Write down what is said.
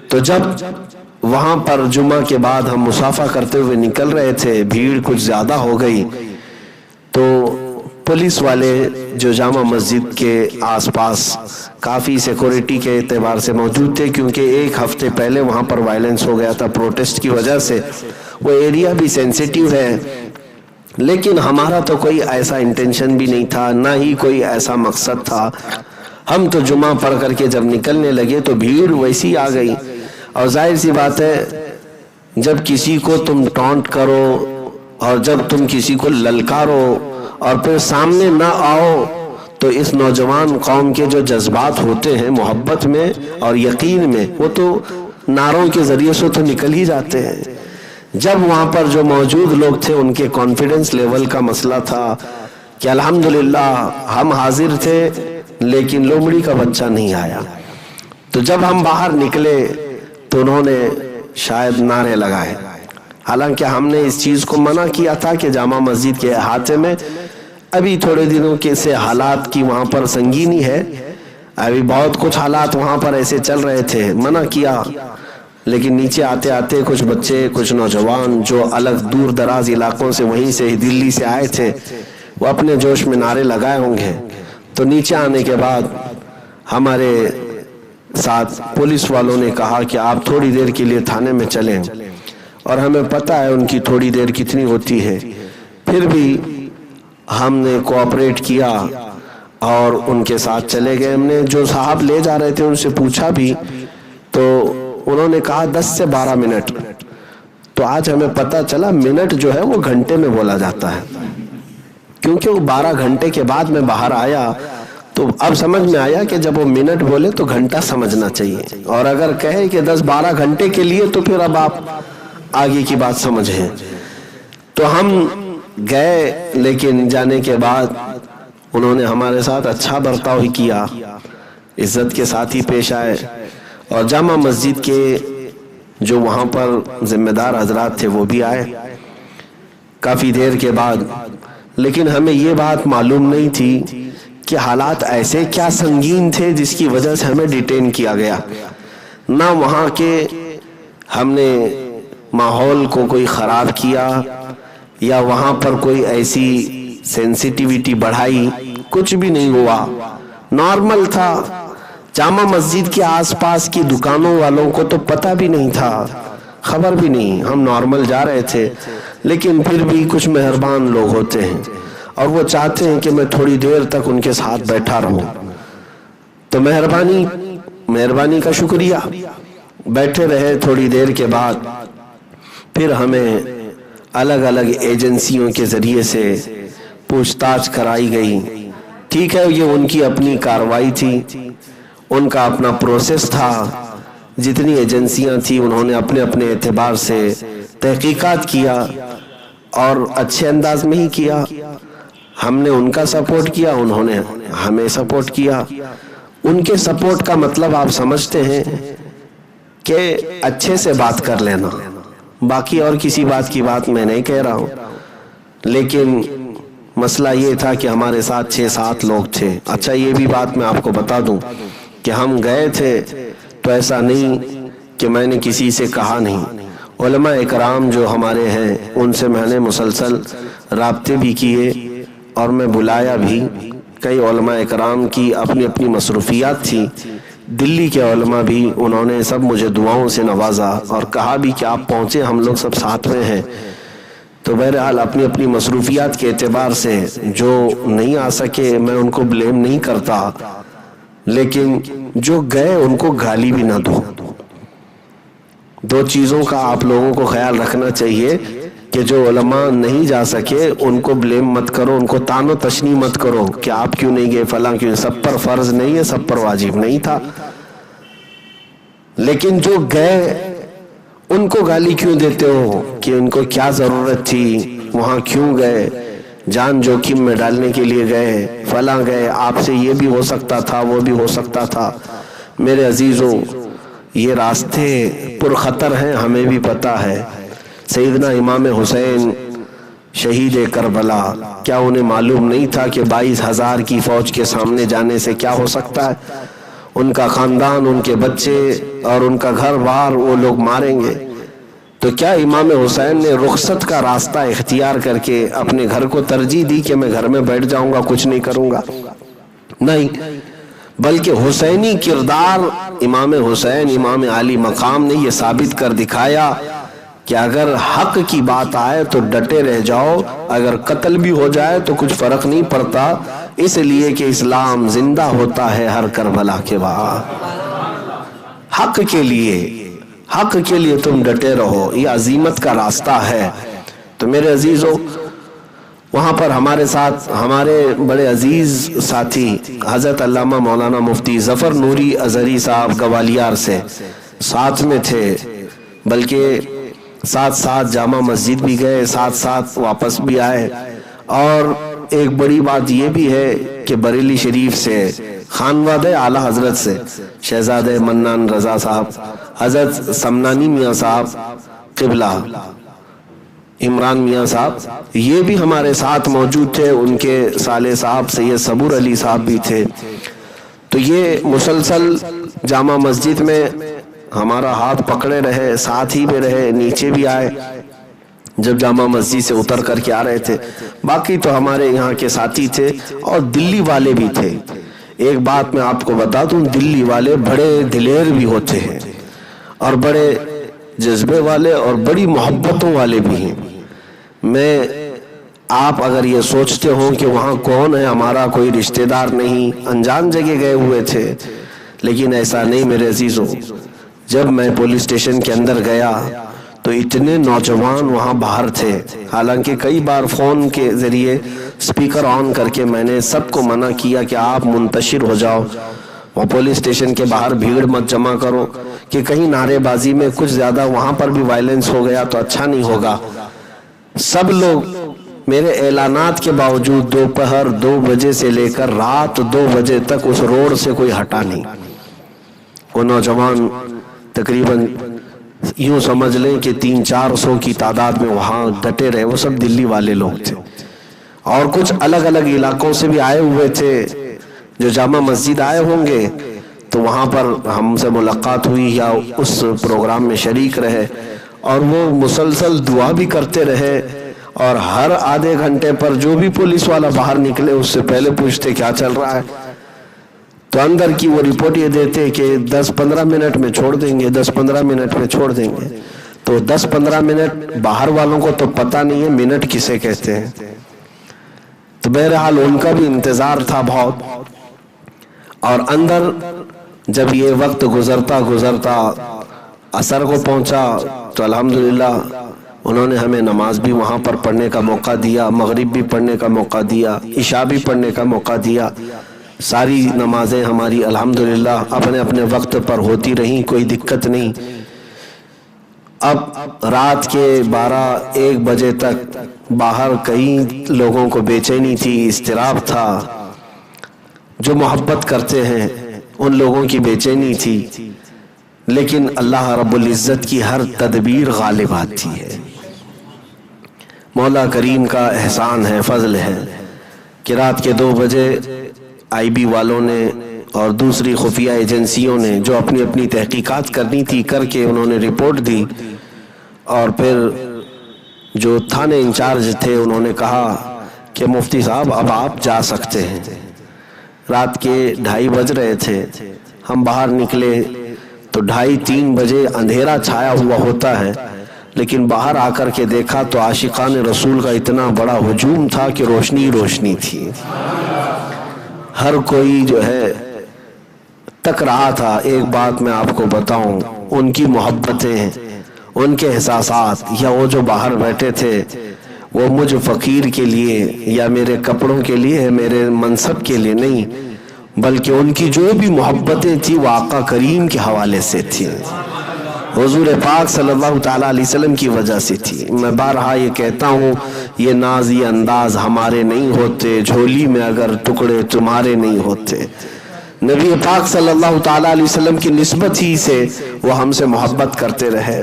تو جب وہاں پر جمعہ کے بعد ہم مصافحہ کرتے ہوئے نکل رہے تھے، بھیڑ کچھ زیادہ ہو گئی، تو پولیس والے جو جامع مسجد کے آس پاس کافی سیکورٹی کے اعتبار سے موجود تھے، کیونکہ ایک ہفتے پہلے وہاں پر وائلنس ہو گیا تھا پروٹیسٹ کی وجہ سے، وہ ایریا بھی سینسیٹیو ہے، لیکن ہمارا تو کوئی ایسا انٹینشن بھی نہیں تھا، نہ ہی کوئی ایسا مقصد تھا۔ ہم تو جمعہ پڑھ کر کے جب نکلنے لگے تو بھیڑ ویسی آ گئی، اور ظاہر سی بات ہے جب کسی کو تم ٹونٹ کرو اور جب تم کسی کو للکارو اور پھر سامنے نہ آؤ تو اس نوجوان قوم کے جو جذبات ہوتے ہیں محبت میں اور یقین میں، وہ تو نعروں کے ذریعے سے تو نکل ہی جاتے ہیں۔ جب وہاں پر جو موجود لوگ تھے ان کے کانفیڈنس لیول کا مسئلہ تھا کہ الحمدللہ ہم حاضر تھے لیکن لومڑی کا بچہ نہیں آیا، تو جب ہم باہر نکلے تو انہوں نے شاید نعرے لگائے، حالانکہ ہم نے اس چیز کو منع کیا تھا کہ جامع مسجد کے احاطے میں ابھی تھوڑے دنوں کے سے حالات کی وہاں پر سنگینی ہے، ابھی بہت کچھ حالات وہاں پر ایسے چل رہے تھے، منع کیا، لیکن نیچے آتے آتے کچھ بچے، کچھ نوجوان جو الگ دور دراز علاقوں سے وہیں سے دلی سے آئے تھے، وہ اپنے جوش میں نعرے لگائے ہوں گے، تو نیچے آنے کے بعد ہمارے ساتھ پولیس والوں نے کہا کہ آپ تھوڑی دیر کے لیے تھانے میں چلیں، اور ہمیں پتہ ہے ان کی تھوڑی دیر کتنی ہوتی ہے، پھر بھی ہم نے کوآپریٹ کیا اور ان کے ساتھ چلے گئے۔ ہم نے جو صاحب لے جا رہے تھے ان سے پوچھا بھی تو انہوں نے کہا 10 سے 12 منٹ، تو آج ہمیں پتہ چلا منٹ جو ہے وہ گھنٹے میں بولا جاتا ہے، کیونکہ وہ 12 گھنٹے کے بعد میں باہر آیا تو اب سمجھ میں آیا کہ جب وہ منٹ بولے تو گھنٹہ سمجھنا چاہیے، اور اگر کہے کہ 10-12 گھنٹے کے لیے تو پھر اب آپ آگے کی بات سمجھیں۔ تو ہم گئے، لیکن جانے کے بعد انہوں نے ہمارے ساتھ اچھا برتاؤ ہی کیا، عزت کے ساتھ ہی پیش آئے، اور جامع مسجد کے جو وہاں پر ذمہ دار حضرات تھے وہ بھی آئے کافی دیر کے بعد، لیکن ہمیں یہ بات معلوم نہیں تھی کہ حالات ایسے کیا سنگین تھے جس کی وجہ سے ہمیں ڈیٹین کیا گیا، نہ وہاں کے ہم نے ماحول کو کوئی خراب کیا یا وہاں پر کوئی ایسی سینسیٹیویٹی بڑھائی، کچھ بھی نہیں ہوا، نارمل تھا۔ جامع مسجد کے آس پاس کی دکانوں والوں کو تو پتہ بھی نہیں تھا، خبر بھی نہیں، ہم نارمل جا رہے تھے، لیکن پھر بھی کچھ مہربان لوگ ہوتے ہیں اور وہ چاہتے ہیں کہ میں تھوڑی دیر تک ان کے ساتھ بیٹھا رہوں، تو مہربانی کا شکریہ، بیٹھے رہے۔ تھوڑی دیر کے بعد پھر ہمیں الگ الگ ایجنسیوں کے ذریعے سے پوچھ تاچھ کرائی گئی، ٹھیک ہے یہ ان کی اپنی کارروائی تھی، ان کا اپنا پروسیس تھا، جتنی ایجنسیاں تھیں انہوں نے اپنے اپنے اعتبار سے تحقیقات کیا اور اچھے انداز میں ہی کیا، ہم نے ان کا سپورٹ کیا، انہوں نے ہمیں سپورٹ کیا۔ ان کے سپورٹ کا مطلب آپ سمجھتے ہیں کہ اچھے سے بات کر لینا، باقی اور کسی بات کی بات میں نہیں کہہ رہا ہوں، لیکن مسئلہ یہ تھا کہ ہمارے ساتھ 6-7 لوگ تھے۔ اچھا یہ بھی بات میں آپ کو بتا دوں کہ ہم گئے تھے تو ایسا نہیں کہ میں نے کسی سے کہا نہیں، علماء اکرام جو ہمارے ہیں ان سے میں نے مسلسل رابطے بھی کیے اور میں بلایا بھی، کئی علماء اکرام کی اپنی اپنی مصروفیات تھی، دلی کے علماء بھی انہوں نے سب مجھے دعاؤں سے نوازا اور کہا بھی کہ آپ پہنچے، ہم لوگ سب ساتھ میں ہیں۔ تو بہرحال اپنی اپنی مصروفیات کے اعتبار سے جو نہیں آ سکے میں ان کو بلیم نہیں کرتا، لیکن جو گئے ان کو گالی بھی نہ دو۔ دو چیزوں کا آپ لوگوں کو خیال رکھنا چاہیے کہ جو علماء نہیں جا سکے ان کو بلیم مت کرو، ان کو تان و تشنیع مت کرو کہ آپ کیوں نہیں گئے، فلاں کیوں، سب پر فرض نہیں ہے، سب پر واجب نہیں تھا، لیکن جو گئے ان کو گالی کیوں دیتے ہو کہ ان کو کیا ضرورت تھی، وہاں کیوں گئے، جان جوخم میں ڈالنے کے لیے گئے، فلاں گئے، آپ سے یہ بھی ہو سکتا تھا وہ بھی ہو سکتا تھا۔ میرے عزیزوں یہ راستے پرخطر ہیں، ہمیں بھی پتہ ہے۔ سیدنا امام حسین شہید کربلا، کیا انہیں معلوم نہیں تھا کہ 22,000 کی فوج کے سامنے جانے سے کیا ہو سکتا ہے؟ ان کا خاندان، ان کے بچے اور ان کا گھر بار وہ لوگ ماریں گے، تو کیا امام حسین نے رخصت کا راستہ اختیار کر کے اپنے گھر کو ترجیح دی کہ میں گھر میں بیٹھ جاؤں گا، کچھ نہیں کروں گا؟ نہیں، بلکہ حسینی کردار امام حسین، امام عالی مقام نے یہ ثابت کر دکھایا کہ اگر حق کی بات آئے تو ڈٹے رہ جاؤ، اگر قتل بھی ہو جائے تو کچھ فرق نہیں پڑتا، اس لیے کہ اسلام زندہ ہوتا ہے ہر کربلا کے بعد۔ حق کے لیے تم ڈٹے رہو، یہ عزیمت کا راستہ ہے۔ تو میرے عزیزو، وہاں پر ہمارے ساتھ ہمارے بڑے عزیز ساتھی حضرت علامہ مولانا مفتی ظفر نوری ازہری صاحب گوالیار سے ساتھ میں تھے، بلکہ ساتھ جامع مسجد بھی گئے، ساتھ واپس بھی آئے۔ اور ایک بڑی بات یہ بھی ہے کہ بریلی شریف سے خانوادہ اعلیٰ حضرت سے شہزادہ منان رضا صاحب، حضرت سمنانی میاں صاحب قبلہ، عمران میاں صاحب، یہ بھی ہمارے ساتھ موجود تھے، ان کے سالے صاحب سید صبور علی صاحب بھی تھے۔ تو یہ مسلسل جامع مسجد میں ہمارا ہاتھ پکڑے رہے، ساتھ ہی میں رہے، نیچے بھی آئے جب جامع مسجد سے اتر کر کے آ رہے تھے۔ باقی تو ہمارے یہاں کے ساتھی تھے اور دلی والے بھی تھے۔ ایک بات میں آپ کو بتا دوں، دلی والے بڑے دلیر بھی ہوتے ہیں اور بڑے جذبے والے اور بڑی محبتوں والے بھی ہیں۔ آپ اگر یہ سوچتے ہوں کہ وہاں کون ہے، ہمارا کوئی رشتہ دار نہیں، انجان جگہ گئے ہوئے تھے، لیکن ایسا نہیں میرے عزیزوں۔ جب میں پولیس اسٹیشن کے اندر گیا تو اتنے نوجوان وہاں باہر تھے، حالانکہ کئی بار فون کے ذریعے سپیکر آن کر کے میں نے سب کو منع کیا کہ آپ منتشر ہو جاؤ، وہ پولیس اسٹیشن کے باہر بھیڑ مت جمع کرو کہ کہیں نعرے بازی میں کچھ زیادہ وہاں پر بھی وائلنس ہو گیا تو اچھا نہیں ہوگا۔ سب لوگ میرے اعلانات کے باوجود دوپہر 2 بجے سے لے کر رات 2 بجے تک اس روڈ سے کوئی ہٹا نہیں۔ وہ نوجوان تقریباً یوں سمجھ لیں کہ 300-400 کی تعداد میں وہاں ڈٹے رہے، وہ سب دلی والے لوگ تھے اور کچھ الگ الگ علاقوں سے بھی آئے ہوئے تھے جو جامع مسجد آئے ہوں گے، تو وہاں پر ہم سے ملاقات ہوئی یا اس پروگرام میں شریک رہے، اور وہ مسلسل دعا بھی کرتے رہے، اور ہر آدھے گھنٹے پر جو بھی پولیس والا باہر نکلے اس سے پہلے پوچھتے کیا چل رہا ہے، تو اندر کی وہ رپورٹ یہ دیتے کہ 10-15 منٹ میں چھوڑ دیں گے، 10-15 منٹ میں چھوڑ دیں گے۔ تو 10-15 منٹ باہر والوں کو تو پتہ نہیں ہے منٹ کسے کہتے ہیں۔ تو بہرحال ان کا بھی انتظار تھا بہت، اور اندر جب یہ وقت گزرتا عصر کو پہنچا تو الحمدللہ انہوں نے ہمیں نماز بھی وہاں پر پڑھنے کا موقع دیا، مغرب بھی پڑھنے کا موقع دیا، عشاء بھی پڑھنے کا موقع دیا۔ ساری نمازیں ہماری الحمدللہ اپنے اپنے وقت پر ہوتی رہیں، کوئی دقت نہیں۔ اب رات کے 12-1 بجے تک باہر کئی لوگوں کو بے چینی تھی، اضطراب تھا، جو محبت کرتے ہیں ان لوگوں کی بے چینی تھی، لیکن اللہ رب العزت کی ہر تدبیر غالب آتی ہے۔ مولا کریم کا احسان ہے، فضل ہے کہ رات کے 2 بجے آئی بی والوں نے اور دوسری خفیہ ایجنسیوں نے جو اپنی اپنی تحقیقات کرنی تھی کر کے انہوں نے رپورٹ دی، اور پھر جو تھانے انچارج تھے انہوں نے کہا کہ مفتی صاحب اب آپ جا سکتے ہیں۔ رات کے 2:30 بج رہے تھے، ہم باہر نکلے تو 2:30-3 بجے اندھیرا چھایا ہوا ہوتا ہے، لیکن باہر آ کر کے دیکھا تو عاشقان رسول کا اتنا بڑا ہجوم تھا کہ روشنی روشنی تھی، ہر کوئی جو ہے تک رہا تھا۔ ایک بات میں آپ کو بتاؤں، ان کی محبتیں، ان کے احساسات، یا وہ جو باہر بیٹھے تھے وہ مجھ فقیر کے لیے یا میرے کپڑوں کے لیے، میرے منصب کے لیے نہیں، بلکہ ان کی جو بھی محبتیں تھی وہ آقا کریم کے حوالے سے تھی، حضور پاک صلی اللہ تعالیٰ علیہ وسلم کی وجہ سے تھی۔ میں بارہا یہ کہتا ہوں، یہ ناز یہ انداز ہمارے نہیں ہوتے، جھولی میں اگر ٹکڑے تمہارے نہیں ہوتے۔ نبی پاک صلی اللہ تعالیٰ علیہ وسلم کی نسبت ہی سے وہ ہم سے محبت کرتے رہے۔